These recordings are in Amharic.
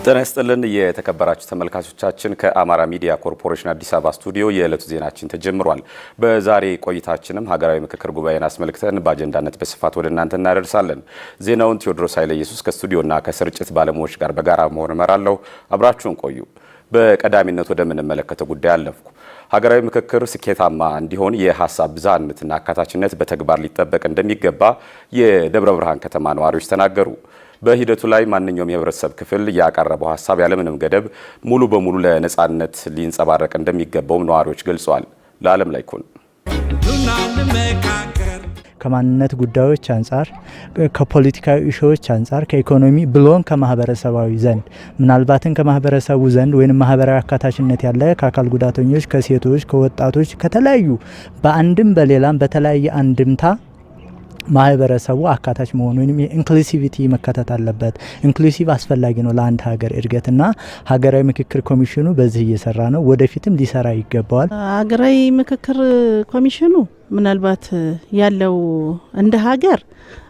ጤና ይስጥልን የተከበራችሁ ተመልካቾቻችን ከአማራ ሚዲያ ኮርፖሬሽን አዲስ አበባ ስቱዲዮ የዕለቱ ዜናችን ተጀምሯል። በዛሬ ቆይታችንም ሀገራዊ ምክክር ጉባኤን አስመልክተን በአጀንዳነት በስፋት ወደ እናንተ እናደርሳለን። ዜናውን ቴዎድሮስ ኃይለ ኢየሱስ ከስቱዲዮና ከስርጭት ባለሙያዎች ጋር በጋራ መሆን እመራለሁ። አብራችሁን ቆዩ። በቀዳሚነት ወደምንመለከተው ጉዳይ አለፍኩ። ሀገራዊ ምክክር ስኬታማ እንዲሆን የሀሳብ ብዝሃነትና አካታችነት በተግባር ሊጠበቅ እንደሚገባ የደብረ ብርሃን ከተማ ነዋሪዎች ተናገሩ። በሂደቱ ላይ ማንኛውም የህብረተሰብ ክፍል ያቀረበው ሀሳብ ያለምንም ገደብ ሙሉ በሙሉ ለነጻነት ሊንጸባረቅ እንደሚገባው ነዋሪዎች ገልጸዋል። ለዓለም ላይ ኩን ከማንነት ጉዳዮች አንጻር፣ ከፖለቲካዊ ኢሹዎች አንጻር፣ ከኢኮኖሚ ብሎም ከማህበረሰባዊ ዘንድ ምናልባትን ከማህበረሰቡ ዘንድ ወይም ማህበራዊ አካታችነት ያለ ከአካል ጉዳተኞች፣ ከሴቶች፣ ከወጣቶች ከተለያዩ በአንድም በሌላም በተለያየ አንድምታ ማህበረሰቡ አካታች መሆኑ ወይም ኢንክሉሲቪቲ መከተት አለበት። ኢንክሉሲቭ አስፈላጊ ነው ለአንድ ሀገር እድገትና ሀገራዊ ምክክር ኮሚሽኑ በዚህ እየሰራ ነው፣ ወደፊትም ሊሰራ ይገባዋል። ሀገራዊ ምክክር ኮሚሽኑ ምናልባት ያለው እንደ ሀገር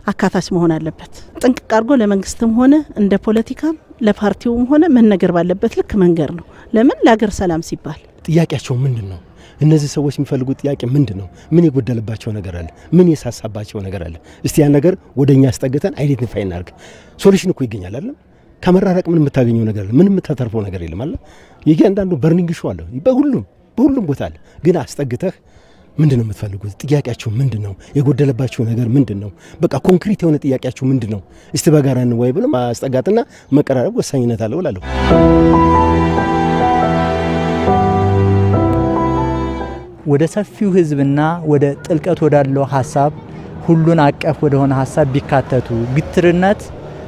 አካታች መሆን አለበት። ጥንቅቅ አድርጎ ለመንግስትም ሆነ እንደ ፖለቲካም ለፓርቲውም ሆነ መነገር ባለበት ልክ መንገር ነው። ለምን ለሀገር ሰላም ሲባል ጥያቄያቸው ምንድን ነው? እነዚህ ሰዎች የሚፈልጉት ጥያቄ ምንድን ነው? ምን የጎደለባቸው ነገር አለ? ምን የሳሳባቸው ነገር አለ? እስቲ ያን ነገር ወደኛ አስጠግተን አይዴንቲፋይ እናርግ። ሶሉሽን እኮ ይገኛል አይደል? ከመራራቅ ምን የምታገኘው ነገር አለ? ምን የምታተርፈው ነገር የለም አይደል? እያንዳንዱ በርኒንግ ሾው አለ በሁሉም ቦታ አለ። ግን አስጠግተህ ምንድን ነው የምትፈልጉት? ጥያቄያችሁ ምንድን ነው? የጎደለባቸው ነገር ምንድን ነው? በቃ ኮንክሪት የሆነ ጥያቄያችሁ ምንድን ነው? እስቲ በጋራ እንወያይ ብሎ ማስጠጋትና መቀራረብ ወሳኝነት አለው እላለሁ። ወደ ሰፊው ህዝብና ወደ ጥልቀት ወዳለው ሀሳብ ሁሉን አቀፍ ወደሆነ ሀሳብ ቢካተቱ ግትርነት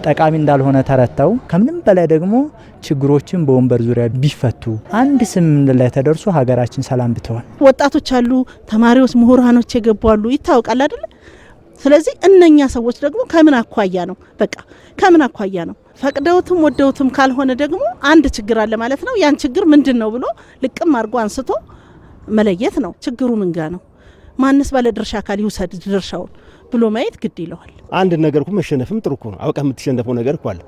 ጠቃሚ እንዳልሆነ ተረተው ከምንም በላይ ደግሞ ችግሮችን በወንበር ዙሪያ ቢፈቱ አንድ ስምምነት ላይ ተደርሶ ሀገራችን ሰላም ብትሆን። ወጣቶች አሉ፣ ተማሪዎች፣ ምሁራኖች የገባሉ ይታወቃል አይደል? ስለዚህ እነኛ ሰዎች ደግሞ ከምን አኳያ ነው? በቃ ከምን አኳያ ነው? ፈቅደውትም ወደውትም ካልሆነ ደግሞ አንድ ችግር አለ ማለት ነው። ያን ችግር ምንድን ነው ብሎ ልቅም አድርጎ አንስቶ መለየት ነው። ችግሩ ምንጋ ነው? ማንስ ባለ ድርሻ አካል ይውሰድ ድርሻውን ብሎ ማየት ግድ ይለዋል። አንድ ነገር እኮ መሸነፍም ጥሩ እኮ ነው። አውቀህ የምትሸነፈው ነገር እኮ አለ።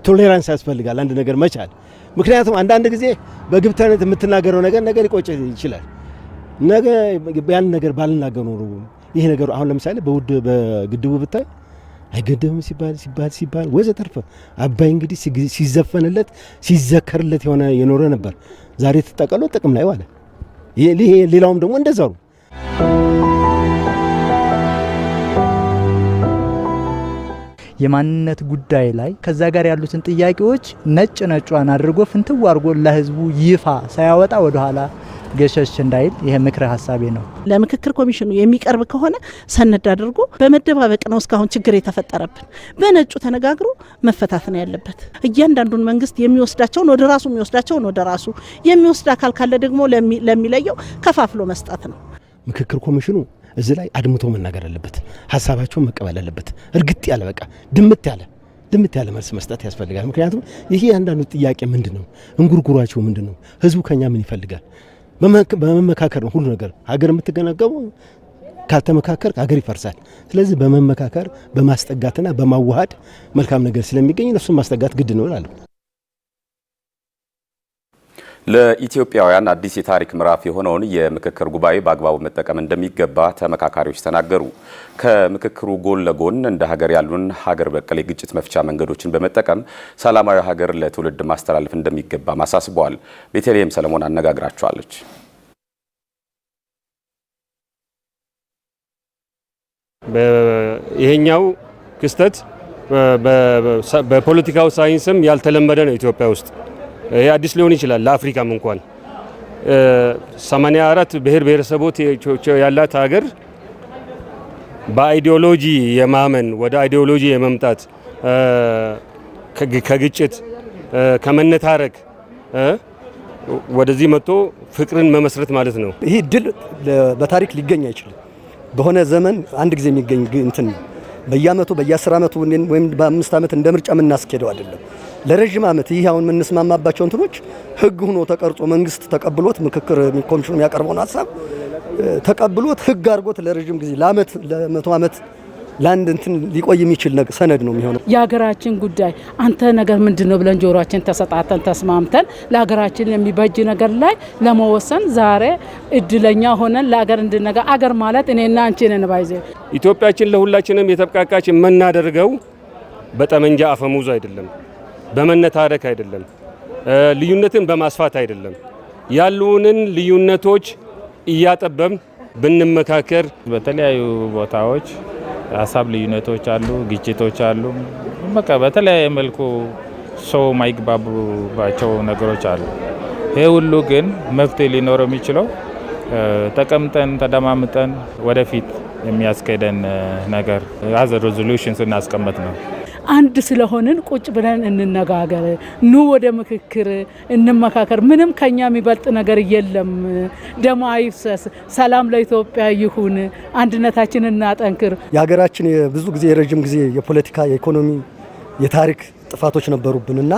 ቶሌራንስ ያስፈልጋል። አንድ ነገር መቻል። ምክንያቱም አንዳንድ ጊዜ በግብታዊነት የምትናገረው ነገር ሊቆጭ ይችላል። ነገ ያን ነገር ባልናገር ኖሮ ይሄ ነገር አሁን ለምሳሌ በግድቡ ብታይ አይገደብም ሲባል ወዘተርፈ አባይ እንግዲህ ሲዘፈንለት ሲዘከርለት የኖረ ነበር። ዛሬ ተጠቀሎ ጥቅም ላይ ዋለ። ይሄ ሌላውም ደግሞ እንደዛው ነው። የማንነት ጉዳይ ላይ ከዛ ጋር ያሉትን ጥያቄዎች ነጯን አድርጎ ፍንትው አድርጎ ለህዝቡ ይፋ ሳያወጣ ወደ ኋላ ገሸሽ እንዳይል ይሄ ምክረ ሐሳቤ ነው። ለምክክር ኮሚሽኑ የሚቀርብ ከሆነ ሰነድ አድርጎ በመደባበቅ ነው እስካሁን ችግር የተፈጠረብን። በነጩ ተነጋግሮ መፈታት ነው ያለበት። እያንዳንዱን መንግስት የሚወስዳቸውን ወደ ራሱ የሚወስድ አካል ካለ ደግሞ ለሚለየው ከፋፍሎ መስጠት ነው። ምክክር ኮሚሽኑ እዚህ ላይ አድምቶ መናገር አለበት። ሀሳባቸውን መቀበል አለበት። እርግጥ ያለ በቃ ድምት ያለ መልስ መስጠት ያስፈልጋል። ምክንያቱም ይሄ አንዳንዱ ጥያቄ ምንድነው? እንጉርጉሯቸው ምንድነው? ህዝቡ ከኛ ምን ይፈልጋል? በመመካከር ነው ሁሉ ነገር ሀገር የምትገነገበው። ካልተመካከር ሀገር ይፈርሳል። ስለዚህ በመመካከር በማስጠጋትና በማዋሃድ መልካም ነገር ስለሚገኝ እነሱን ማስጠጋት ግድ ነው እላለሁ። ለኢትዮጵያውያን አዲስ የታሪክ ምዕራፍ የሆነውን የምክክር ጉባኤ በአግባቡ መጠቀም እንደሚገባ ተመካካሪዎች ተናገሩ። ከምክክሩ ጎን ለጎን እንደ ሀገር ያሉን ሀገር በቀል የግጭት መፍቻ መንገዶችን በመጠቀም ሰላማዊ ሀገር ለትውልድ ማስተላለፍ እንደሚገባ አሳስበዋል። ቤተልሔም ሰለሞን አነጋግራቸዋለች። ይሄኛው ክስተት በፖለቲካው ሳይንስም ያልተለመደ ነው ኢትዮጵያ ውስጥ። ይሄ አዲስ ሊሆን ይችላል ለአፍሪካም እንኳን 84 ብሔር ብሔረሰቦች ያላት ሀገር በአይዲዮሎጂ የማመን ወደ አይዲዮሎጂ የመምጣት ከግጭት ከመነታረክ ወደዚህ መጥቶ ፍቅርን መመስረት ማለት ነው። ይህ ድል በታሪክ ሊገኝ አይችልም። በሆነ ዘመን አንድ ጊዜ የሚገኝ እንትን በየአመቱ በየ10 አመቱ ወይም በ5 አመት እንደ ምርጫ የምናስኬደው አይደለም። ለረጅም አመት ይህ አሁን የምንስማማባቸው እንትኖች ህግ ሆኖ ተቀርጾ መንግስት ተቀብሎት ምክክር ኮሚሽኑ ያቀርበውን ሀሳብ ተቀብሎት ህግ አድርጎት ለረጅም ጊዜ ለአመት ለ100 አመት ለአንድ እንትን ሊቆይ የሚችል ሰነድ ነው የሚሆነው። የሀገራችን ጉዳይ አንተ ነገር ምንድነው ብለን ጆሮአችን ተሰጣተን ተስማምተን ለሀገራችን የሚበጅ ነገር ላይ ለመወሰን ዛሬ እድለኛ ሆነን ለሀገር እንድነጋ አገር ማለት እኔና አንቺ ነን ባይዘ ኢትዮጵያችን ለሁላችንም የተብቃቃች የምናደርገው በጠመንጃ አፈሙዝ አይደለም፣ በመነታረክ አይደለም፣ ልዩነትን በማስፋት አይደለም። ያሉንን ልዩነቶች እያጠበብን ብንመካከር በተለያዩ ቦታዎች ሀሳብ ልዩነቶች አሉ፣ ግጭቶች አሉ። በቃ በተለያየ መልኩ ሰው ማይግባባቸው ነገሮች አሉ። ይሄ ሁሉ ግን መፍትሄ ሊኖረው የሚችለው ተቀምጠን ተደማምጠን ወደፊት የሚያስኬደን ነገር አዘ ሬዞሉሽን ስናስቀምጥ ነው። አንድ ስለሆንን ቁጭ ብለን እንነጋገር፣ ኑ ወደ ምክክር እንመካከር። ምንም ከኛ የሚበልጥ ነገር የለም። ደም አይፍሰስ፣ ሰላም ለኢትዮጵያ ይሁን፣ አንድነታችንን እናጠንክር። የሀገራችን የብዙ ጊዜ የረጅም ጊዜ የፖለቲካ፣ የኢኮኖሚ፣ የታሪክ ጥፋቶች ነበሩብንና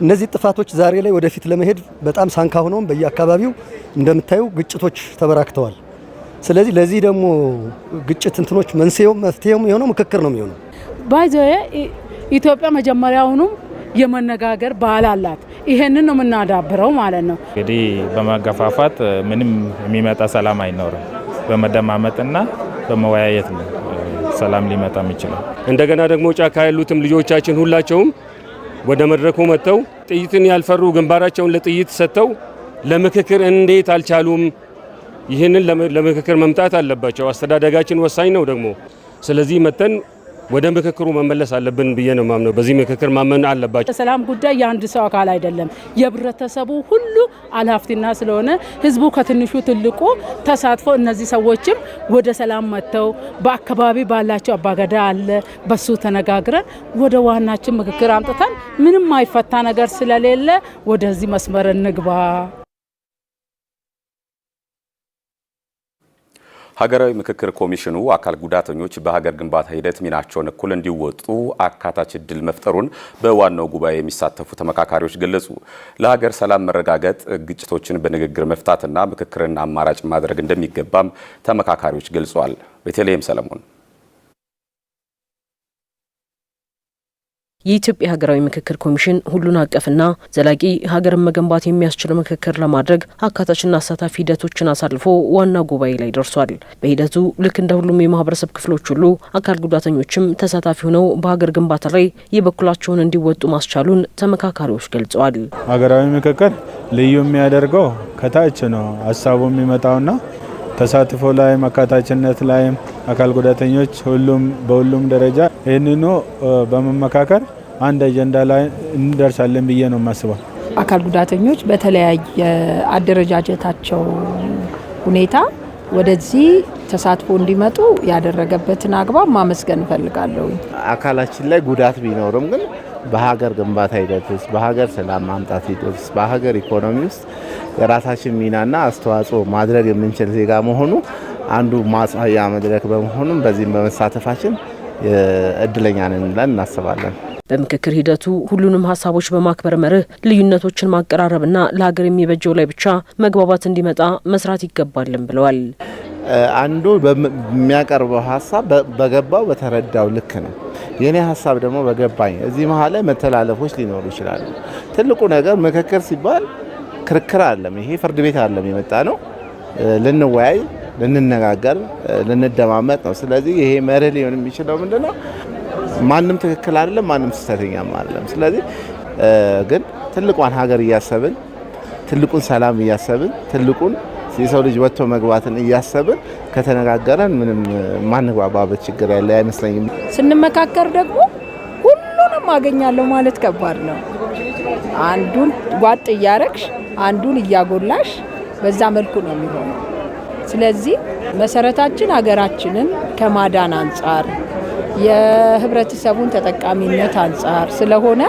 እነዚህ ጥፋቶች ዛሬ ላይ ወደፊት ለመሄድ በጣም ሳንካ ሆነውም በየአካባቢው እንደምታዩ ግጭቶች ተበራክተዋል። ስለዚህ ለዚህ ደግሞ ግጭት እንትኖች መንስኤው መፍትሄውም የሆነው ምክክር ነው የሚሆነው። ባይዘየ ኢትዮጵያ መጀመሪያውኑም የመነጋገር ባህል አላት። ይሄንን ነው የምናዳብረው ማለት ነው። እንግዲህ በመገፋፋት ምንም የሚመጣ ሰላም አይኖርም። በመደማመጥና በመወያየት ነው ሰላም ሊመጣ የሚችለው። እንደገና ደግሞ ጫካ ያሉትም ልጆቻችን ሁላቸውም ወደ መድረኩ መጥተው ጥይትን ያልፈሩ ግንባራቸውን ለጥይት ሰጥተው ለምክክር እንዴት አልቻሉም? ይህንን ለምክክር መምጣት አለባቸው። አስተዳደጋችን ወሳኝ ነው ደግሞ። ስለዚህ መተን ወደ ምክክሩ መመለስ አለብን ብዬ ነው ማምነው። በዚህ ምክክር ማመን አለባቸው። ሰላም ጉዳይ የአንድ ሰው አካል አይደለም፣ የህብረተሰቡ ሁሉ ኃላፊነት ስለሆነ ህዝቡ ከትንሹ ትልቁ ተሳትፎ እነዚህ ሰዎችም ወደ ሰላም መጥተው በአካባቢ ባላቸው አባገዳ አለ በሱ ተነጋግረን ወደ ዋናችን ምክክር አምጥተን ምንም አይፈታ ነገር ስለሌለ ወደዚህ መስመር እንግባ። ሀገራዊ ምክክር ኮሚሽኑ አካል ጉዳተኞች በሀገር ግንባታ ሂደት ሚናቸውን እኩል እንዲወጡ አካታች እድል መፍጠሩን በዋናው ጉባኤ የሚሳተፉ ተመካካሪዎች ገለጹ። ለሀገር ሰላም መረጋገጥ ግጭቶችን በንግግር መፍታትና ምክክርን አማራጭ ማድረግ እንደሚገባም ተመካካሪዎች ገልጸዋል። ቤተልሔም ሰለሞን። የኢትዮጵያ ሀገራዊ ምክክር ኮሚሽን ሁሉን አቀፍና ዘላቂ ሀገርን መገንባት የሚያስችል ምክክር ለማድረግ አካታችና አሳታፊ ሂደቶችን አሳልፎ ዋና ጉባኤ ላይ ደርሷል። በሂደቱ ልክ እንደ ሁሉም የማህበረሰብ ክፍሎች ሁሉ አካል ጉዳተኞችም ተሳታፊ ሆነው በሀገር ግንባታ ላይ የበኩላቸውን እንዲወጡ ማስቻሉን ተመካካሪዎች ገልጸዋል። ሀገራዊ ምክክር ልዩ የሚያደርገው ከታች ነው ሀሳቡ የሚመጣውና ተሳትፎ ላይ አካታችነት ላይ አካል ጉዳተኞች በሁሉም ደረጃ ይህንኑ በመመካከር አንድ አጀንዳ ላይ እንደርሳለን ብዬ ነው የማስበው። አካል ጉዳተኞች በተለያየ አደረጃጀታቸው ሁኔታ ወደዚህ ተሳትፎ እንዲመጡ ያደረገበትን አግባብ ማመስገን እፈልጋለሁ። አካላችን ላይ ጉዳት ቢኖርም ግን በሀገር ግንባታ ሂደት ውስጥ፣ በሀገር ሰላም ማምጣት ሂደት ውስጥ፣ በሀገር ኢኮኖሚ ውስጥ የራሳችን ሚናና አስተዋጽኦ ማድረግ የምንችል ዜጋ መሆኑ አንዱ ማሳያ መድረክ በመሆኑም በዚህም በመሳተፋችን እድለኛ ነን ብለን እናስባለን። በምክክር ሂደቱ ሁሉንም ሀሳቦች በማክበር መርህ ልዩነቶችን ማቀራረብና ለሀገር የሚበጀው ላይ ብቻ መግባባት እንዲመጣ መስራት ይገባልን ብለዋል። አንዱ በሚያቀርበው ሀሳብ በገባው በተረዳው ልክ ነው። የኔ ሀሳብ ደግሞ በገባኝ እዚህ መሀል ላይ መተላለፎች ሊኖሩ ይችላሉ። ትልቁ ነገር ምክክር ሲባል ክርክር አይደለም። ይሄ ፍርድ ቤት አይደለም የመጣ ነው። ልንወያይ፣ ልንነጋገር፣ ልንደማመጥ ነው። ስለዚህ ይሄ መርህ ሊሆን የሚችለው ምንድነው? ማንም ትክክል አይደለም፣ ማንም ስህተተኛም አይደለም። ስለዚህ ግን ትልቋን ሀገር እያሰብን፣ ትልቁን ሰላም እያሰብን፣ ትልቁን የሰው ልጅ ወጥቶ መግባትን እያሰብን ከተነጋገረን ምንም ማንግባባበት ችግር ያለ አይመስለኝም። ስንመካከር ደግሞ ሁሉንም አገኛለሁ ማለት ከባድ ነው። አንዱን ጓጥ እያረግሽ አንዱን እያጎላሽ በዛ መልኩ ነው የሚሆነው። ስለዚህ መሰረታችን ሀገራችንን ከማዳን አንጻር የህብረተሰቡን ተጠቃሚነት አንጻር ስለሆነ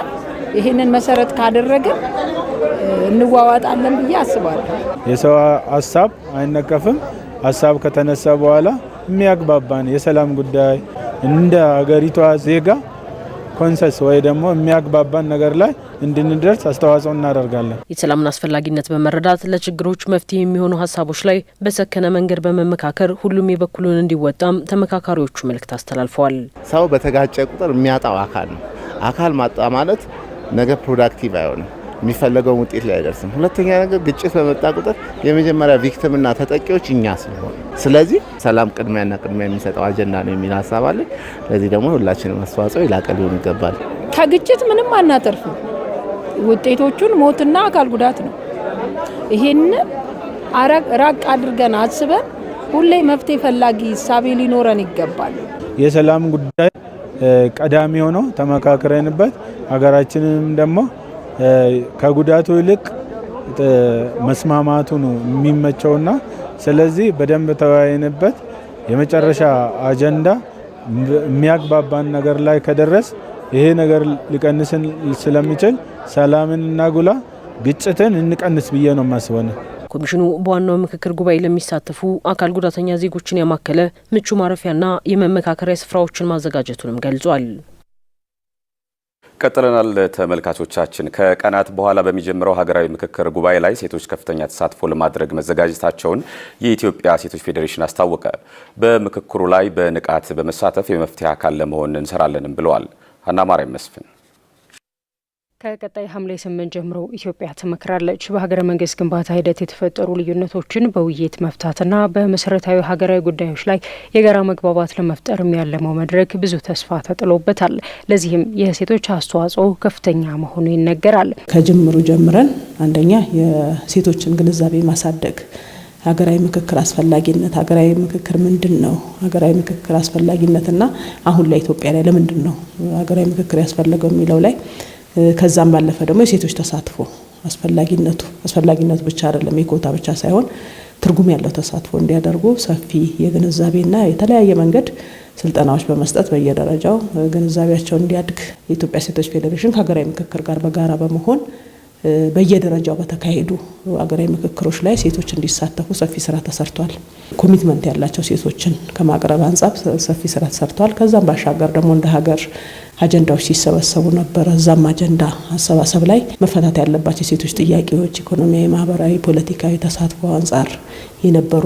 ይህንን መሰረት ካደረግን እንዋዋጣለን ብዬ አስባለሁ። የሰው ሀሳብ አይነቀፍም። ሀሳብ ከተነሳ በኋላ የሚያግባባን የሰላም ጉዳይ እንደ ሀገሪቷ ዜጋ ኮንሰንስ ወይ ደግሞ የሚያግባባን ነገር ላይ እንድንደርስ አስተዋጽኦ እናደርጋለን። የሰላምን አስፈላጊነት በመረዳት ለችግሮች መፍትሄ የሚሆኑ ሀሳቦች ላይ በሰከነ መንገድ በመመካከር ሁሉም የበኩሉን እንዲወጣም ተመካካሪዎቹ መልእክት አስተላልፈዋል። ሰው በተጋጨ ቁጥር የሚያጣው አካል ነው። አካል ማጣ ማለት ነገ ፕሮዳክቲቭ አይሆንም፣ የሚፈለገው ውጤት ላይ አይደርስም። ሁለተኛ ነገር ግጭት በመጣ ቁጥር የመጀመሪያ ቪክቲምና ተጠቂዎች እኛ ስለሆነ፣ ስለዚህ ሰላም ቅድሚያ የሚሰጠው አጀንዳ ነው የሚል ሀሳብ አለ። ለዚህ ደግሞ ሁላችንም አስተዋጽኦ ይላቀ ሊሆን ይገባል። ከግጭት ምንም አናተርፍም። ውጤቶቹን ሞትና አካል ጉዳት ነው። ይሄንን ራቅ አድርገን አስበን ሁሌ መፍትሄ ፈላጊ ሂሳቤ ሊኖረን ይገባል። የሰላም ጉዳይ ቀዳሚ ሆኖ ተመካክረንበት ሀገራችንም ደግሞ ከጉዳቱ ይልቅ መስማማቱ ነው የሚመቸውና ስለዚህ በደንብ ተወያይንበት የመጨረሻ አጀንዳ የሚያግባባን ነገር ላይ ከደረስ ይሄ ነገር ሊቀንስን ስለሚችል ሰላምን እናጉላ፣ ግጭትን እንቀንስ ብዬ ነው ማስበው። ኮሚሽኑ በዋናው ምክክር ጉባኤ ለሚሳተፉ አካል ጉዳተኛ ዜጎችን ያማከለ ምቹ ማረፊያና የመመካከሪያ ስፍራዎችን ማዘጋጀቱንም ገልጿል። ቀጥለናል ተመልካቾቻችን። ከቀናት በኋላ በሚጀምረው ሀገራዊ ምክክር ጉባኤ ላይ ሴቶች ከፍተኛ ተሳትፎ ለማድረግ መዘጋጀታቸውን የኢትዮጵያ ሴቶች ፌዴሬሽን አስታወቀ። በምክክሩ ላይ በንቃት በመሳተፍ የመፍትሄ አካል ለመሆን እንሰራለንም ብለዋል። ሀና ማርያም መስፍን ከቀጣይ ሐምሌ 8 ጀምሮ ኢትዮጵያ ትመክራለች። በሀገረ መንግስት ግንባታ ሂደት የተፈጠሩ ልዩነቶችን በውይይት መፍታትና በመሰረታዊ ሀገራዊ ጉዳዮች ላይ የጋራ መግባባት ለመፍጠር ያለመው መድረክ ብዙ ተስፋ ተጥሎበታል። ለዚህም የሴቶች አስተዋጽኦ ከፍተኛ መሆኑ ይነገራል። ከጅምሩ ጀምረን አንደኛ የሴቶችን ግንዛቤ ማሳደግ፣ ሀገራዊ ምክክር አስፈላጊነት፣ ሀገራዊ ምክክር ምንድን ነው፣ ሀገራዊ ምክክር አስፈላጊነትና አሁን ላይ ኢትዮጵያ ላይ ለምንድን ነው ሀገራዊ ምክክር ያስፈልገው የሚለው ላይ ከዛም ባለፈ ደግሞ የሴቶች ተሳትፎ አስፈላጊነቱ ብቻ አይደለም፣ የኮታ ብቻ ሳይሆን ትርጉም ያለው ተሳትፎ እንዲያደርጉ ሰፊ የግንዛቤና የተለያየ መንገድ ስልጠናዎች በመስጠት በየደረጃው ግንዛቤያቸው እንዲያድግ የኢትዮጵያ ሴቶች ፌዴሬሽን ከሀገራዊ ምክክር ጋር በጋራ በመሆን በየደረጃው በተካሄዱ ሀገራዊ ምክክሮች ላይ ሴቶች እንዲሳተፉ ሰፊ ስራ ተሰርቷል። ኮሚትመንት ያላቸው ሴቶችን ከማቅረብ አንጻር ሰፊ ስራ ተሰርቷል። ከዛም ባሻገር ደግሞ እንደ ሀገር አጀንዳዎች ሲሰበሰቡ ነበር። እዛም አጀንዳ አሰባሰብ ላይ መፈታት ያለባቸው የሴቶች ጥያቄዎች፣ ኢኮኖሚያዊ፣ ማህበራዊ፣ ፖለቲካዊ ተሳትፎ አንጻር የነበሩ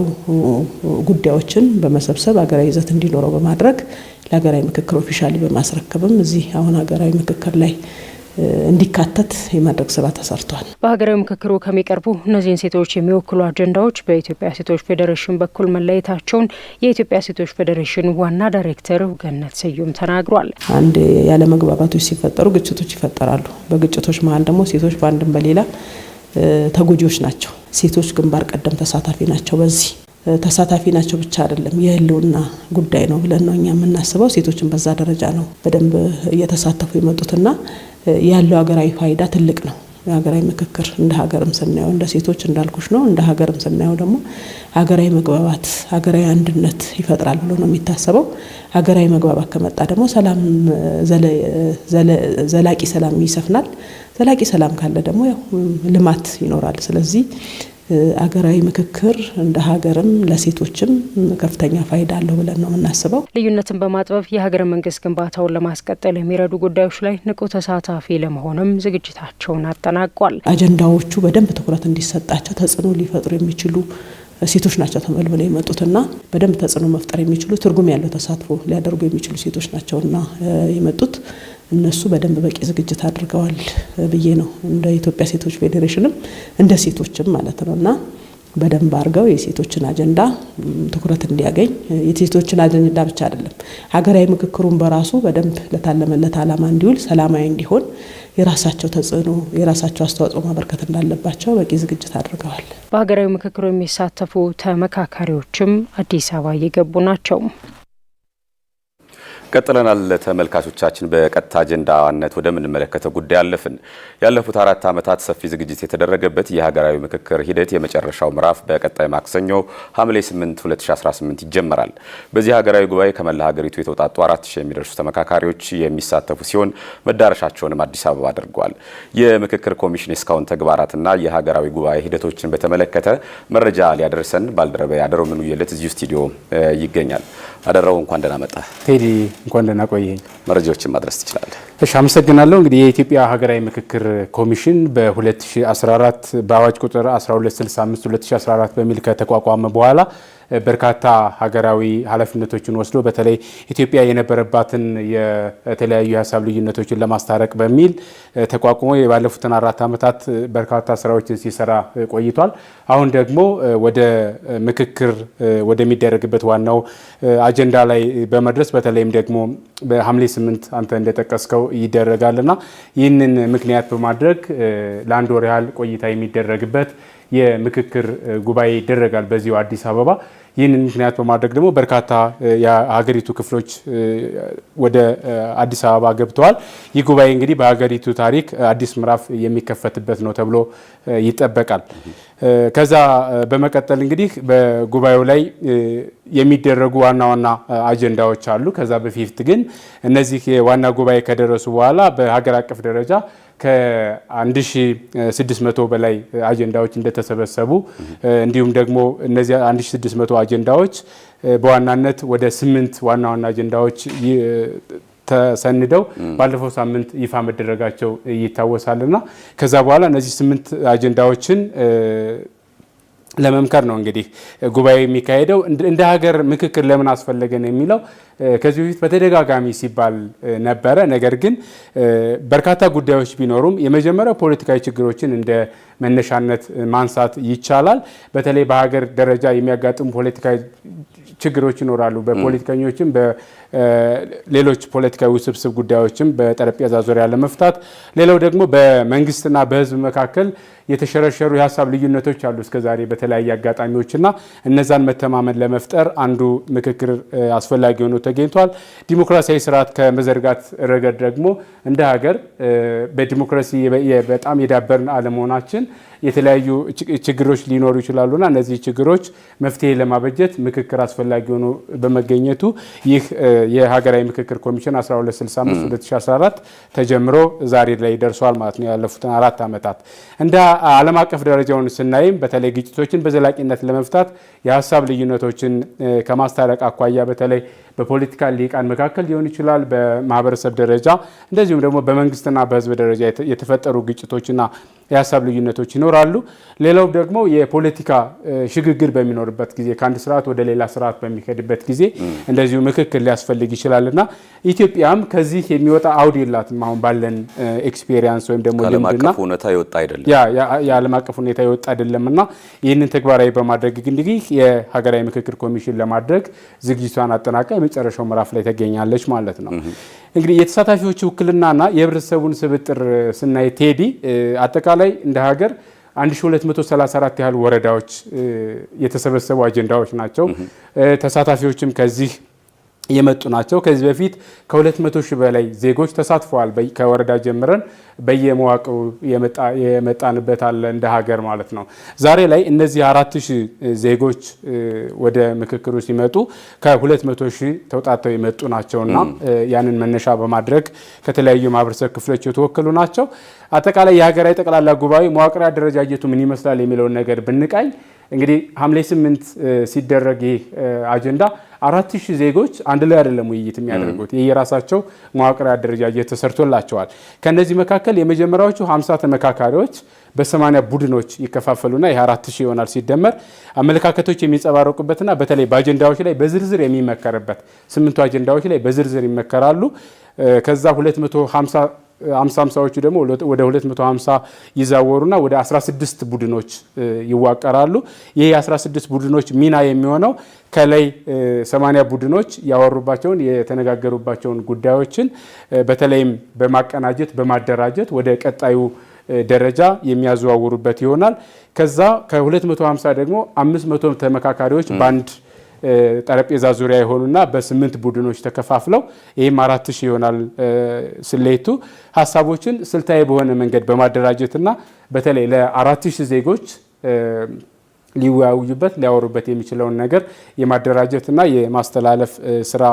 ጉዳዮችን በመሰብሰብ ሀገራዊ ይዘት እንዲኖረው በማድረግ ለሀገራዊ ምክክር ኦፊሻሊ በማስረከብም እዚህ አሁን ሀገራዊ ምክክር ላይ እንዲካተት የማድረግ ስራ ተሰርቷል። በሀገራዊ ምክክሩ ከሚቀርቡ እነዚህን ሴቶች የሚወክሉ አጀንዳዎች በኢትዮጵያ ሴቶች ፌዴሬሽን በኩል መለየታቸውን የኢትዮጵያ ሴቶች ፌዴሬሽን ዋና ዳይሬክተር ገነት ስዩም ተናግሯል። አንድ ያለመግባባቶች ሲፈጠሩ ግጭቶች ይፈጠራሉ። በግጭቶች መሀል ደግሞ ሴቶች በአንድም በሌላ ተጎጂዎች ናቸው። ሴቶች ግንባር ቀደም ተሳታፊ ናቸው። በዚህ ተሳታፊ ናቸው ብቻ አይደለም፣ የህልውና ጉዳይ ነው ብለን ነው እኛ የምናስበው። ሴቶችን በዛ ደረጃ ነው በደንብ እየተሳተፉ የመጡትና ያለው ሀገራዊ ፋይዳ ትልቅ ነው። ሀገራዊ ምክክር እንደ ሀገርም ስናየው እንደ ሴቶች እንዳልኩሽ ነው፣ እንደ ሀገርም ስናየው ደግሞ ሀገራዊ መግባባት፣ ሀገራዊ አንድነት ይፈጥራል ብሎ ነው የሚታሰበው። ሀገራዊ መግባባት ከመጣ ደግሞ ሰላም፣ ዘላቂ ሰላም ይሰፍናል። ዘላቂ ሰላም ካለ ደግሞ ያው ልማት ይኖራል። ስለዚህ አገራዊ ምክክር እንደ ሀገርም ለሴቶችም ከፍተኛ ፋይዳ አለው ብለን ነው የምናስበው። ልዩነትን በማጥበብ የሀገረ መንግስት ግንባታውን ለማስቀጠል የሚረዱ ጉዳዮች ላይ ንቁ ተሳታፊ ለመሆንም ዝግጅታቸውን አጠናቋል። አጀንዳዎቹ በደንብ ትኩረት እንዲሰጣቸው ተጽዕኖ ሊፈጥሩ የሚችሉ ሴቶች ናቸው ተመልምለው የመጡትና በደንብ ተጽዕኖ መፍጠር የሚችሉ ትርጉም ያለው ተሳትፎ ሊያደርጉ የሚችሉ ሴቶች ናቸውና የመጡት እነሱ በደንብ በቂ ዝግጅት አድርገዋል ብዬ ነው እንደ ኢትዮጵያ ሴቶች ፌዴሬሽንም እንደ ሴቶችም ማለት ነውና በደንብ አድርገው የሴቶችን አጀንዳ ትኩረት እንዲያገኝ የሴቶችን አጀንዳ ብቻ አይደለም ሀገራዊ ምክክሩን በራሱ በደንብ ለታለመለት ዓላማ እንዲውል ሰላማዊ እንዲሆን የራሳቸው ተጽዕኖ የራሳቸው አስተዋጽኦ ማበርከት እንዳለባቸው በቂ ዝግጅት አድርገዋል። በሀገራዊ ምክክሩ የሚሳተፉ ተመካካሪዎችም አዲስ አበባ እየገቡ ናቸው። ቀጥለናል ተመልካቾቻችን። በቀጥታ አጀንዳነት ወደምንመለከተው ጉዳይ አለፍን። ያለፉት 4 ዓመታት ሰፊ ዝግጅት የተደረገበት የሀገራዊ ምክክር ሂደት የመጨረሻው ምዕራፍ በቀጣይ ማክሰኞ ሐምሌ 8 2018 ይጀመራል። በዚህ ሀገራዊ ጉባኤ ከመላ ሀገሪቱ የተውጣጡ 4000 የሚደርሱ ተመካካሪዎች የሚሳተፉ ሲሆን መዳረሻቸውንም አዲስ አበባ አድርገዋል። የምክክር ኮሚሽን እስካሁን ተግባራትና የሀገራዊ ጉባኤ ሂደቶችን በተመለከተ መረጃ ሊያደርሰን ባልደረባ ያደረው ምኑ የለት እዚሁ ስቱዲዮ ይገኛል። አደራው እንኳን ደህና መጣ። ቴዲ እንኳን ደህና ቆየኝ። መረጃዎችን ማድረስ ትችላለህ? እሺ፣ አመሰግናለሁ። እንግዲህ የኢትዮጵያ ሀገራዊ ምክክር ኮሚሽን በ2014 በአዋጅ ቁጥር 1265 2014 በሚል ከተቋቋመ በኋላ በርካታ ሀገራዊ ኃላፊነቶችን ወስዶ በተለይ ኢትዮጵያ የነበረባትን የተለያዩ የሀሳብ ልዩነቶችን ለማስታረቅ በሚል ተቋቁሞ የባለፉትን 4 ዓመታት በርካታ ስራዎችን ሲሰራ ቆይቷል። አሁን ደግሞ ወደ ምክክር ወደሚደረግበት ዋናው አጀንዳ ላይ በመድረስ በተለይም ደግሞ በሐምሌ 8 አንተ እንደጠቀስከው ይደረጋልና ይህንን ምክንያት በማድረግ ለአንድ ወር ያህል ቆይታ የሚደረግበት የምክክር ጉባኤ ይደረጋል በዚሁ አዲስ አበባ። ይህንን ምክንያት በማድረግ ደግሞ በርካታ የሀገሪቱ ክፍሎች ወደ አዲስ አበባ ገብተዋል። ይህ ጉባኤ እንግዲህ በሀገሪቱ ታሪክ አዲስ ምዕራፍ የሚከፈትበት ነው ተብሎ ይጠበቃል። ከዛ በመቀጠል እንግዲህ በጉባኤው ላይ የሚደረጉ ዋና ዋና አጀንዳዎች አሉ። ከዛ በፊት ግን እነዚህ የዋና ጉባኤ ከደረሱ በኋላ በሀገር አቀፍ ደረጃ ከ1600 በላይ አጀንዳዎች እንደተሰበሰቡ እንዲሁም ደግሞ እነዚህ 1600 አጀንዳዎች በዋናነት ወደ 8 ዋና ዋና አጀንዳዎች ተሰንደው ባለፈው ሳምንት ይፋ መደረጋቸው ይታወሳልና ከዛ በኋላ እነዚህ 8 አጀንዳዎችን ለመምከር ነው እንግዲህ ጉባኤ የሚካሄደው። እንደ ሀገር ምክክር ለምን አስፈለገን የሚለው ከዚህ በፊት በተደጋጋሚ ሲባል ነበረ። ነገር ግን በርካታ ጉዳዮች ቢኖሩም የመጀመሪያው ፖለቲካዊ ችግሮችን እንደ መነሻነት ማንሳት ይቻላል። በተለይ በሀገር ደረጃ የሚያጋጥሙ ፖለቲካዊ ችግሮች ይኖራሉ። በፖለቲከኞችም በሌሎች ፖለቲካዊ ውስብስብ ጉዳዮችም በጠረጴዛ ዙሪያ ለመፍታት፣ ሌላው ደግሞ በመንግስትና በህዝብ መካከል የተሸረሸሩ የሀሳብ ልዩነቶች አሉ እስከዛሬ በተለያየ አጋጣሚዎችና እነዛን መተማመን ለመፍጠር አንዱ ምክክር አስፈላጊ ሆኖ ተገኝቷል። ዲሞክራሲያዊ ስርዓት ከመዘርጋት ረገድ ደግሞ እንደ ሀገር በዲሞክራሲ በጣም የዳበርን አለመሆናችን የተለያዩ ችግሮች ሊኖሩ ይችላሉና እነዚህ ችግሮች መፍትሄ ለማበጀት ምክክር አስፈላጊ ሆኖ በመገኘቱ ይህ የሀገራዊ ምክክር ኮሚሽን 1265 2014 ተጀምሮ ዛሬ ላይ ደርሷል ማለት ነው። ያለፉትን 4 ዓመታት እንደ ዓለም አቀፍ ደረጃውን ስናይም በተለይ ግጭቶችን በዘላቂነት ለመፍታት የሀሳብ ልዩነቶችን ከማስታረቅ አኳያ በተለይ በፖለቲካ ሊቃን መካከል ሊሆን ይችላል፣ በማህበረሰብ ደረጃ እንደዚሁም ደግሞ በመንግስትና በህዝብ ደረጃ የተፈጠሩ ግጭቶችና የሀሳብ ልዩነቶች ይኖራሉ። ሌላው ደግሞ የፖለቲካ ሽግግር በሚኖርበት ጊዜ ከአንድ ስርዓት ወደ ሌላ ስርዓት በሚሄድበት ጊዜ እንደዚሁ ምክክር ሊያስፈልግ ይችላልና ኢትዮጵያም ከዚህ የሚወጣ አውድ የላትም። አሁን ባለን ኤክስፔሪየንስ ወይም ደግሞ ልምድና የዓለም አቀፍ ሁኔታ የወጣ አይደለምና ይህንን ተግባራዊ በማድረግ እንግዲህ የሀገራዊ ምክክር ኮሚሽን ለማድረግ ዝግጅቷን አጠናቃ የመጨረሻው ምዕራፍ ላይ ተገኛለች ማለት ነው። እንግዲህ የተሳታፊዎች ውክልናና የህብረተሰቡን ስብጥር ስናይ ቴዲ አጠቃላይ እንደ ሀገር 1234 ያህል ወረዳዎች የተሰበሰቡ አጀንዳዎች ናቸው። ተሳታፊዎችም ከዚህ የመጡ ናቸው። ከዚህ በፊት ከ200 ሺህ በላይ ዜጎች ተሳትፈዋል። ከወረዳ ጀምረን በየመዋቅሩ የመጣንበት አለ እንደ ሀገር ማለት ነው። ዛሬ ላይ እነዚህ 4000 ዜጎች ወደ ምክክሩ ሲመጡ ከ200 ሺህ ተውጣተው የመጡ ናቸውና ያንን መነሻ በማድረግ ከተለያዩ ማህበረሰብ ክፍሎች የተወከሉ ናቸው። አጠቃላይ የሀገራዊ ጠቅላላ ጉባኤ መዋቅራዊ አደረጃጀቱ ምን ይመስላል የሚለውን ነገር ብንቃኝ እንግዲህ ሐምሌ 8 ሲደረግ ይህ አጀንዳ 4000 ዜጎች አንድ ላይ አይደለም ውይይት የሚያደርጉት። የራሳቸው መዋቅራዊ አደረጃጀት ተሰርቶላቸዋል። ከነዚህ መካከል የመጀመሪያዎቹ 50 ተመካካሪዎች በ80 ቡድኖች ይከፋፈሉና ይህ 4000 ይሆናል። ሲደመር አመለካከቶች የሚንጸባረቁበትና በተለይ በአጀንዳዎች ላይ በዝርዝር የሚመከርበት 8ቱ አጀንዳዎች ላይ በዝርዝር ይመከራሉ። ከዛ 250ዎቹ ደግሞ ወደ 250 ይዛወሩና ወደ 16 ቡድኖች ይዋቀራሉ። ይህ 16 ቡድኖች ሚና የሚሆነው ከላይ 80 ቡድኖች ያወሩባቸውን የተነጋገሩባቸውን ጉዳዮችን በተለይም በማቀናጀት በማደራጀት ወደ ቀጣዩ ደረጃ የሚያዘዋውሩበት ይሆናል። ከዛ ከ250 ደግሞ 500 ተመካካሪዎች በአንድ ጠረጴዛ ዙሪያ የሆኑና በ8 ቡድኖች ተከፋፍለው ይህም 4000 ይሆናል። ስሌቱ ሀሳቦችን ስልታዊ በሆነ መንገድ በማደራጀትና በተለይ ለ4000 ዜጎች ሊወያዩበት ሊያወሩበት የሚችለውን ነገር የማደራጀትና የማስተላለፍ ስራ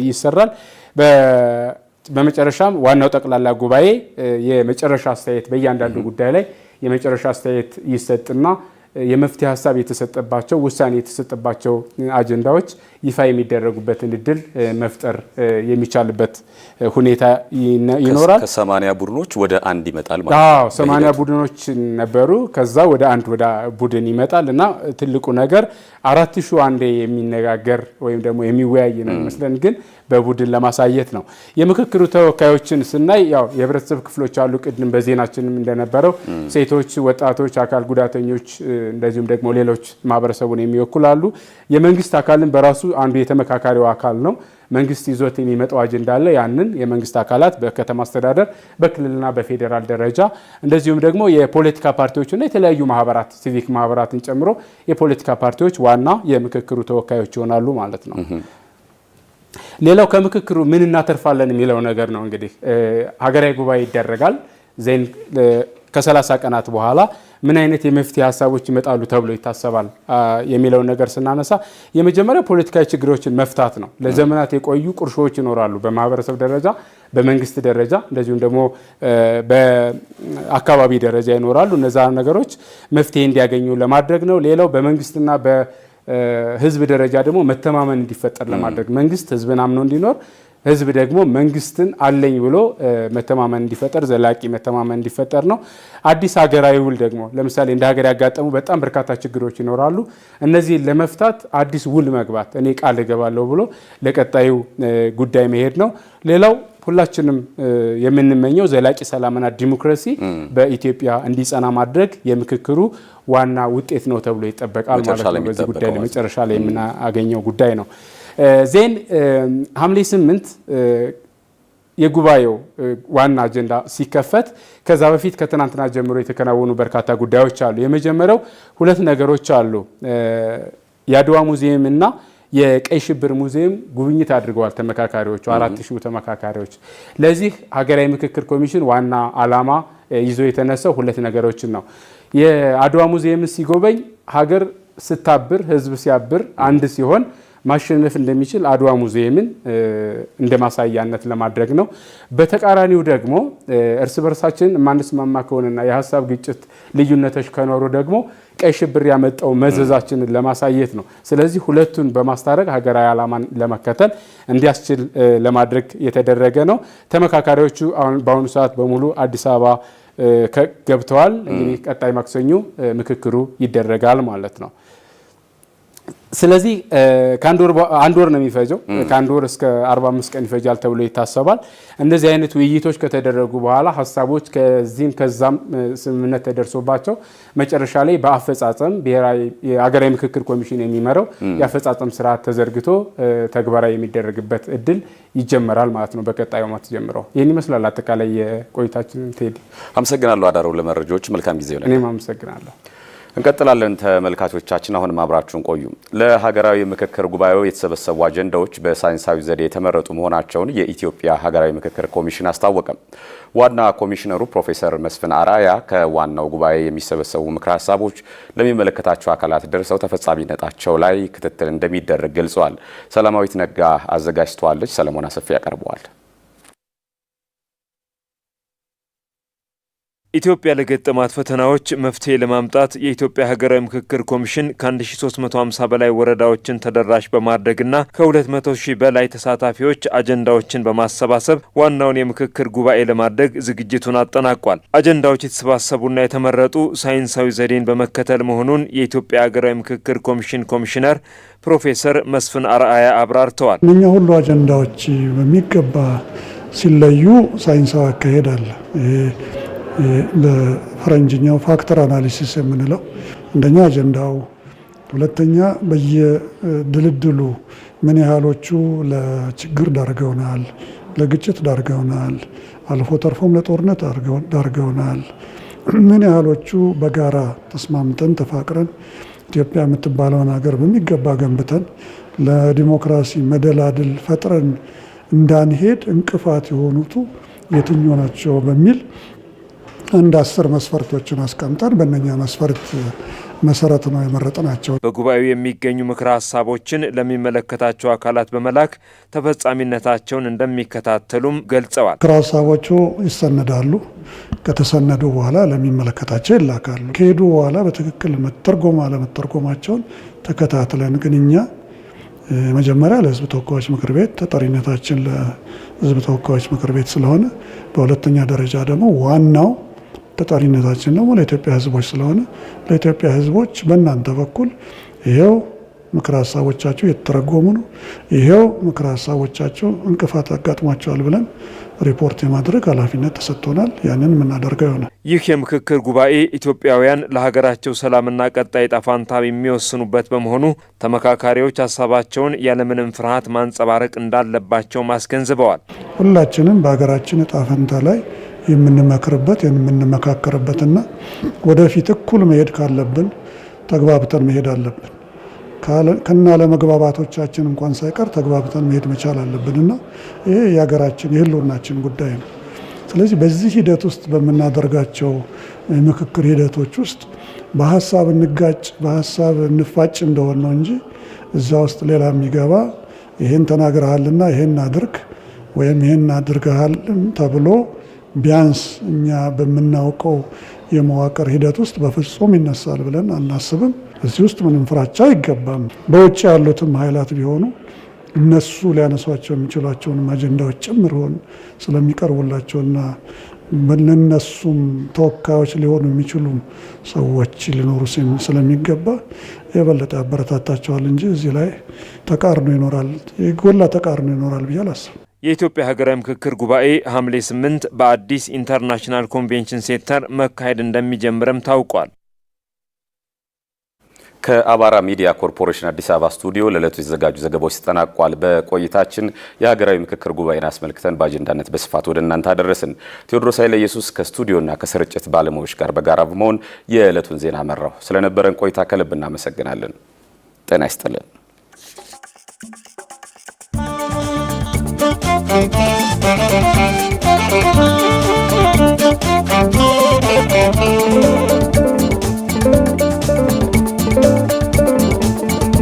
ይሰራል። በመጨረሻም ዋናው ጠቅላላ ጉባኤ የመጨረሻ አስተያየት በእያንዳንዱ ጉዳይ ላይ የመጨረሻ አስተያየት ይሰጥና የመፍትሄ ሀሳብ የተሰጠባቸው ውሳኔ የተሰጠባቸው አጀንዳዎች ይፋ የሚደረጉበትን እድል መፍጠር የሚቻልበት ሁኔታ ይኖራል። ከ80 ቡድኖች ወደ አንድ ይመጣል ማለት ነው። 80 ቡድኖች ነበሩ። ከዛ ወደ አንድ ቡድን ይመጣል እና ትልቁ ነገር 4000 አንዴ የሚነጋገር ወይም ደግሞ የሚወያይ ነው ይመስለን፣ ግን በቡድን ለማሳየት ነው። የምክክሩ ተወካዮችን ስናይ ያው የህብረተሰብ ክፍሎች አሉ። ቅድም በዜናችንም እንደነበረው ሴቶች፣ ወጣቶች፣ አካል ጉዳተኞች እንደዚሁም ደግሞ ሌሎች ማህበረሰቡን የሚወክሉ አሉ። የመንግስት አካልን በራሱ አንዱ የተመካካሪው አካል ነው። መንግስት ይዞት የሚመጣው አጀንዳ አለ። ያንን የመንግስት አካላት በከተማ አስተዳደር፣ በክልልና በፌዴራል ደረጃ እንደዚሁም ደግሞ የፖለቲካ ፓርቲዎችና የተለያዩ ማህበራት ሲቪክ ማህበራትን ጨምሮ የፖለቲካ ፓርቲዎች ዋና የምክክሩ ተወካዮች ይሆናሉ ማለት ነው። ሌላው ከምክክሩ ምን እናተርፋለን የሚለው ነገር ነው። እንግዲህ ሀገራዊ ጉባኤ ይደረጋል። ዜን ከ30 ቀናት በኋላ ምን አይነት የመፍትሄ ሀሳቦች ይመጣሉ ተብሎ ይታሰባል የሚለውን ነገር ስናነሳ የመጀመሪያው ፖለቲካዊ ችግሮችን መፍታት ነው። ለዘመናት የቆዩ ቁርሾዎች ይኖራሉ በማህበረሰብ ደረጃ፣ በመንግስት ደረጃ እንደዚሁም ደግሞ በአካባቢ ደረጃ ይኖራሉ። እነዛ ነገሮች መፍትሄ እንዲያገኙ ለማድረግ ነው። ሌላው በመንግስትና በህዝብ ደረጃ ደግሞ መተማመን እንዲፈጠር ለማድረግ መንግስት ህዝብን አምኖ እንዲኖር፣ ህዝብ ደግሞ መንግስትን አለኝ ብሎ መተማመን እንዲፈጠር ዘላቂ መተማመን እንዲፈጠር ነው። አዲስ ሀገራዊ ውል ደግሞ ለምሳሌ እንደ ሀገር ያጋጠሙ በጣም በርካታ ችግሮች ይኖራሉ። እነዚህን ለመፍታት አዲስ ውል መግባት እኔ ቃል እገባለሁ ብሎ ለቀጣዩ ጉዳይ መሄድ ነው። ሌላው ሁላችንም የምንመኘው ዘላቂ ሰላምና ዲሞክራሲ በኢትዮጵያ እንዲጸና ማድረግ የምክክሩ ዋና ውጤት ነው ተብሎ ይጠበቃል ማለት ነው። በዚህ ጉዳይ ለመጨረሻ ላይ የምናገኘው ጉዳይ ነው። ዜን ሐምሌ 8 የጉባኤው ዋና አጀንዳ ሲከፈት ከዛ በፊት ከትናንትና ጀምሮ የተከናወኑ በርካታ ጉዳዮች አሉ። የመጀመሪያው ሁለት ነገሮች አሉ። የአድዋ ሙዚየም እና የቀይ ሽብር ሙዚየም ጉብኝት አድርገዋል ተመካካሪዎቹ 4000 ተመካካሪዎች። ለዚህ ሀገራዊ ምክክር ኮሚሽን ዋና ዓላማ ይዞ የተነሳው ሁለት ነገሮችን ነው። የአድዋ ሙዚየም ሲጎበኝ ሀገር ስታብር፣ ህዝብ ሲያብር አንድ ሲሆን ማሸነፍ እንደሚችል አድዋ ሙዚየምን እንደ ማሳያነት ለማድረግ ነው። በተቃራኒው ደግሞ እርስ በርሳችን የማንስማማ ከሆነና የሀሳብ ግጭት ልዩነቶች ከኖሩ ደግሞ ቀይ ሽብር ያመጣው መዘዛችንን ለማሳየት ነው። ስለዚህ ሁለቱን በማስታረቅ ሀገራዊ ዓላማን ለመከተል እንዲያስችል ለማድረግ የተደረገ ነው። ተመካካሪዎቹ በአሁኑ ሰዓት በሙሉ አዲስ አበባ ገብተዋል። እንግዲህ ቀጣይ ማክሰኞ ምክክሩ ይደረጋል ማለት ነው። ስለዚህ አንድ ወር ነው የሚፈጀው። ከአንድ ወር እስከ 45 ቀን ይፈጃል ተብሎ ይታሰባል። እንደዚህ አይነት ውይይቶች ከተደረጉ በኋላ ሀሳቦች ከዚህም ከዛም ስምምነት ተደርሶባቸው መጨረሻ ላይ በአፈጻጸም ብሔራዊ የሀገራዊ ምክክር ኮሚሽን የሚመራው የአፈጻጸም ስርዓት ተዘርግቶ ተግባራዊ የሚደረግበት እድል ይጀመራል ማለት ነው። በቀጣዩ ዓመት ጀምሮ ይህን ይመስላል አጠቃላይ የቆይታችንን። ቴዲ አመሰግናለሁ። አዳረው ለመረጃዎች መልካም ጊዜ ይሁን። እኔም አመሰግናለሁ። እንቀጥላለን ተመልካቾቻችን፣ አሁንም አብራችሁን ቆዩ። ለሀገራዊ ምክክር ጉባኤው የተሰበሰቡ አጀንዳዎች በሳይንሳዊ ዘዴ የተመረጡ መሆናቸውን የኢትዮጵያ ሀገራዊ ምክክር ኮሚሽን አስታወቀ። ዋና ኮሚሽነሩ ፕሮፌሰር መስፍን አርአያ ከዋናው ጉባኤ የሚሰበሰቡ ምክረ ሀሳቦች ለሚመለከታቸው አካላት ደርሰው ተፈጻሚነታቸው ላይ ክትትል እንደሚደረግ ገልጸዋል። ሰላማዊት ነጋ አዘጋጅተዋለች። ሰለሞን አሰፊ ያቀርበዋል። ኢትዮጵያ ለገጠማት ፈተናዎች መፍትሄ ለማምጣት የኢትዮጵያ ሀገራዊ ምክክር ኮሚሽን ከ1350 በላይ ወረዳዎችን ተደራሽ በማድረግና ከ200,000 በላይ ተሳታፊዎች አጀንዳዎችን በማሰባሰብ ዋናውን የምክክር ጉባኤ ለማድረግ ዝግጅቱን አጠናቋል። አጀንዳዎች የተሰባሰቡና የተመረጡ ሳይንሳዊ ዘዴን በመከተል መሆኑን የኢትዮጵያ ሀገራዊ ምክክር ኮሚሽን ኮሚሽነር ፕሮፌሰር መስፍን አርአያ አብራርተዋል። እነኛ ሁሉ አጀንዳዎች በሚገባ ሲለዩ ሳይንሳዊ አካሄድ አለ። በፈረንጅኛው ፋክተር አናሊሲስ የምንለው አንደኛ አጀንዳው፣ ሁለተኛ በየድልድሉ ምን ያህሎቹ ለችግር ዳርገውናል፣ ለግጭት ዳርገውናል፣ አልፎ ተርፎም ለጦርነት ዳርገውናል፣ ምን ያህሎቹ በጋራ ተስማምተን ተፋቅረን ኢትዮጵያ የምትባለውን ሀገር በሚገባ ገንብተን ለዲሞክራሲ መደላድል ፈጥረን እንዳንሄድ እንቅፋት የሆኑቱ የትኞ ናቸው በሚል አንድ 10 መስፈርቶችን አስቀምጠን በእነኛ መስፈርት መሰረት ነው የመረጥናቸው። በጉባኤው የሚገኙ ምክረ ሀሳቦችን ለሚመለከታቸው አካላት በመላክ ተፈጻሚነታቸውን እንደሚከታተሉም ገልጸዋል። ምክረ ሀሳቦቹ ይሰነዳሉ። ከተሰነዱ በኋላ ለሚመለከታቸው ይላካሉ። ከሄዱ በኋላ በትክክል መተርጎም አለመተርጎማቸውን ተከታትለን ግን እኛ መጀመሪያ ለህዝብ ተወካዮች ምክር ቤት ተጠሪነታችን ለህዝብ ተወካዮች ምክር ቤት ስለሆነ፣ በሁለተኛ ደረጃ ደግሞ ዋናው ተጠሪነታችን ደግሞ ለኢትዮጵያ ህዝቦች ስለሆነ ለኢትዮጵያ ህዝቦች በእናንተ በኩል ይሄው ምክር ሀሳቦቻችሁ የተተረጎሙ ነው፣ ይሄው ምክር ሀሳቦቻችሁ እንቅፋት አጋጥሟቸዋል ብለን ሪፖርት የማድረግ ኃላፊነት ተሰጥቶናል። ያንን የምናደርገው ይሆናል። ይህ የምክክር ጉባኤ ኢትዮጵያውያን ለሀገራቸው ሰላምና ቀጣይ ዕጣ ፈንታ የሚወስኑበት በመሆኑ ተመካካሪዎች ሀሳባቸውን ያለምንም ፍርሃት ማንጸባረቅ እንዳለባቸው አስገንዝበዋል። ሁላችንም በሀገራችን ዕጣ ፈንታ ላይ የምንመክርበት የምንመካከርበትና ወደፊት እኩል መሄድ ካለብን ተግባብተን መሄድ አለብን። ከና ለመግባባቶቻችን እንኳን ሳይቀር ተግባብተን መሄድ መቻል አለብንና ይሄ የሀገራችን የህልውናችን ጉዳይ ነው። ስለዚህ በዚህ ሂደት ውስጥ በምናደርጋቸው ምክክር ሂደቶች ውስጥ በሀሳብ እንጋጭ በሀሳብ እንፋጭ እንደሆነ ነው እንጂ እዛ ውስጥ ሌላ የሚገባ ይሄን ተናግረሃልና ይሄን አድርግ ወይም ይሄን አድርገሃል ተብሎ ቢያንስ እኛ በምናውቀው የመዋቅር ሂደት ውስጥ በፍጹም ይነሳል ብለን አናስብም። እዚህ ውስጥ ምንም ፍራቻ አይገባም። በውጭ ያሉትም ኃይላት ቢሆኑ እነሱ ሊያነሷቸው የሚችሏቸውን አጀንዳዎች ጭምር ሆን ስለሚቀርቡላቸውና ለነሱም ተወካዮች ሊሆኑ የሚችሉ ሰዎች ሊኖሩ ስለሚገባ የበለጠ ያበረታታቸዋል እንጂ እዚህ ላይ ተቃርኖ ይኖራል፣ የጎላ ተቃርኖ ይኖራል ብዬ አላስብም። የኢትዮጵያ ሀገራዊ ምክክር ጉባኤ ሐምሌ 8 በአዲስ ኢንተርናሽናል ኮንቬንሽን ሴንተር መካሄድ እንደሚጀምርም ታውቋል። ከአማራ ሚዲያ ኮርፖሬሽን አዲስ አበባ ስቱዲዮ ለዕለቱ የተዘጋጁ ዘገባዎች ተጠናቋል። በቆይታችን የሀገራዊ ምክክር ጉባኤን አስመልክተን በአጀንዳነት በስፋት ወደ እናንተ አደረስን። ቴዎድሮስ ኃይለ ኢየሱስ ከስቱዲዮና ከስርጭት ባለሙያዎች ጋር በጋራ በመሆን የዕለቱን ዜና መራው። ስለነበረን ቆይታ ከልብ እናመሰግናለን። ጤና ይስጥልን።